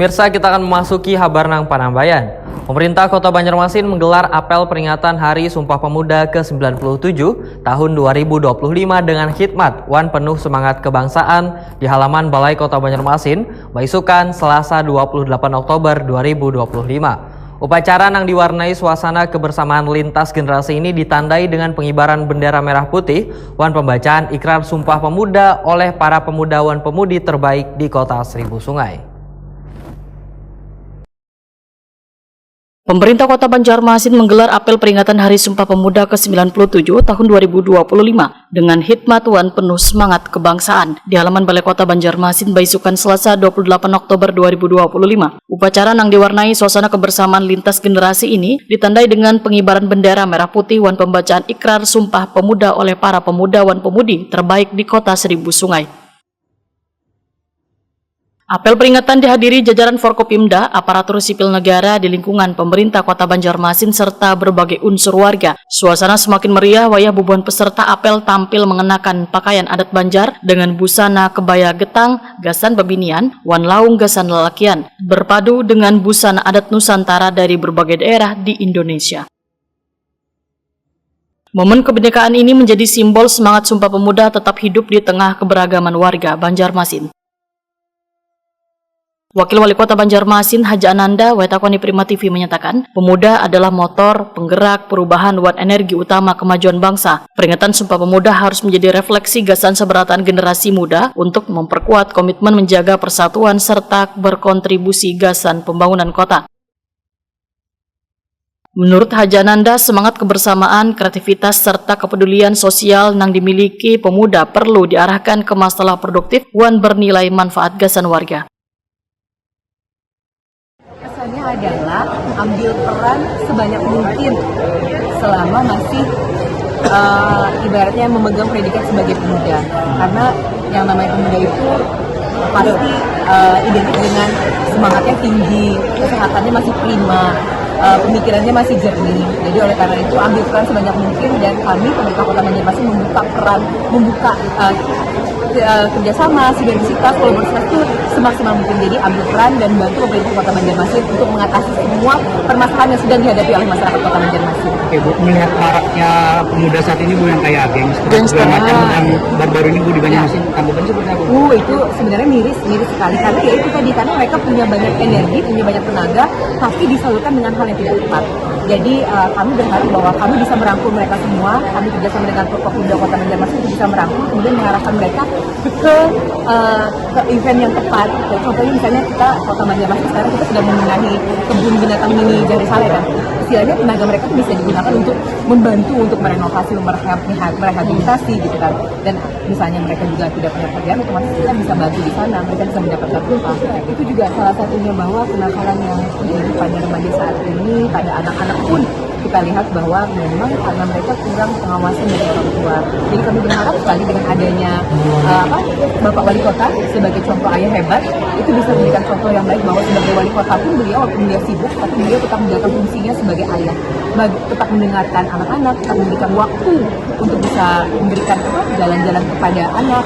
Pemirsa, kita akan memasuki Habarnang Panambayan. Pemerintah Kota Banjarmasin menggelar apel peringatan Hari Sumpah Pemuda ke-97 tahun 2025 dengan khidmat Wan Penuh Semangat Kebangsaan di halaman Balai Kota Banjarmasin, Baisukan, Selasa 28 Oktober 2025. Upacara yang diwarnai suasana kebersamaan lintas generasi ini ditandai dengan pengibaran bendera merah putih wan pembacaan ikrar Sumpah Pemuda oleh para pemuda wan pemudi terbaik di Kota Seribu Sungai. Pemerintah Kota Banjarmasin menggelar apel peringatan Hari Sumpah Pemuda ke-97 tahun 2025 dengan khidmat Wan Penuh Semangat Kebangsaan di halaman Balai Kota Banjarmasin, Baisukan, Selasa 28 Oktober 2025. Upacara yang diwarnai suasana kebersamaan lintas generasi ini ditandai dengan pengibaran bendera merah putih wan pembacaan ikrar Sumpah Pemuda oleh para pemuda wan pemudi terbaik di Kota Seribu Sungai. Apel peringatan dihadiri jajaran Forkopimda, aparatur sipil negara di lingkungan pemerintah Kota Banjarmasin serta berbagai unsur warga. Suasana semakin meriah wayah bubuhan peserta apel tampil mengenakan pakaian adat Banjar dengan busana kebaya getang, gasan bebinian, wan laung gasan lelakian, berpadu dengan busana adat Nusantara dari berbagai daerah di Indonesia. Momen kebinekaan ini menjadi simbol semangat Sumpah Pemuda tetap hidup di tengah keberagaman warga Banjarmasin. Wakil Wali Kota Banjarmasin Haji Ananda, Wetakoni Prima TV menyatakan, pemuda adalah motor penggerak perubahan wan energi utama kemajuan bangsa. Peringatan Sumpah Pemuda harus menjadi refleksi gasan seberatan generasi muda untuk memperkuat komitmen menjaga persatuan serta berkontribusi gasan pembangunan kota. Menurut Haji Ananda, semangat kebersamaan, kreativitas, serta kepedulian sosial yang dimiliki pemuda perlu diarahkan ke masalah produktif wan bernilai manfaat gasan warga. Adalah ambil peran sebanyak mungkin selama masih ibaratnya memegang predikat sebagai pemuda, karena yang namanya pemuda itu pasti identik dengan semangatnya tinggi, kesehatannya masih prima, pemikirannya masih jernih. Jadi oleh karena itu ambil peran sebanyak mungkin, dan kami pemerintah Kota Banjarmasin membuka kerjasama, sinergitas, kolaborasi itu semaksimal mungkin. Jadi ambil peran dan bantu pemerintah Kota Banjarmasin untuk mengatasi semua permasalahan yang sedang dihadapi oleh masyarakat Kota Banjarmasin. Oke Bu, melihat maraknya pemuda saat ini Bu yang kayak gangster macam yang baru-baru ini Bu di Banjarmasin, tanggapan seperti apa? Itu sebenarnya miris sekali, karena ya itu tadi, karena mereka punya banyak energi, punya banyak tenaga, tapi disalurkan dengan hal yang tidak tepat. Jadi kami berharap bahwa kami bisa merangkul mereka semua, kami kerjasama dengan Forkopimda Kota Banjarmasin untuk bisa merangkul, kemudian mengarahkan mereka ke event yang tepat. Contohnya misalnya kita Kota Banjarmasin sekarang kita sedang membenahi kebun binatang mini Jarisale kan. Istilahnya tenaga mereka bisa digunakan untuk membantu untuk merenovasi, merehabilitasi gitu kan. Dan misalnya mereka juga tidak punya kerjaan, otomatis kita bisa bantu di sana, mereka bisa mendapatkan upah. Itu juga salah satunya bahwa kenakalan yang terjadi pada remaja saat ini, pada anak-anak pun kita lihat bahwa memang karena mereka kurang pengawasan dari orang tua. Jadi kami berharap sekali dengan adanya Bapak Wali Kota sebagai contoh ayah hebat, itu bisa memberikan contoh yang baik bahwa sebagai Wali Kota pun beliau walaupun dia sibuk, tapi beliau tetap menjalankan fungsinya sebagai ayah, tetap mendengarkan anak-anak, tetap memberikan waktu untuk bisa memberikan jalan-jalan kepada anak,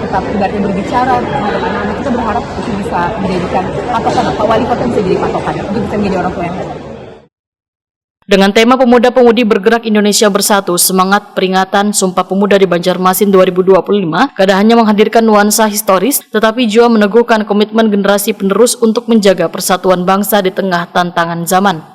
tetap ibaratnya berbicara terhadap anak-anak. Kita berharap itu bisa menjadikan patokan, Pak Wali Kota bisa jadi patokan untuk bisa menjadi orang tua yang hebat. Dengan tema Pemuda-Pemudi Bergerak Indonesia Bersatu, semangat peringatan Sumpah Pemuda di Banjarmasin 2025, kada hanya menghadirkan nuansa historis, tetapi juga meneguhkan komitmen generasi penerus untuk menjaga persatuan bangsa di tengah tantangan zaman.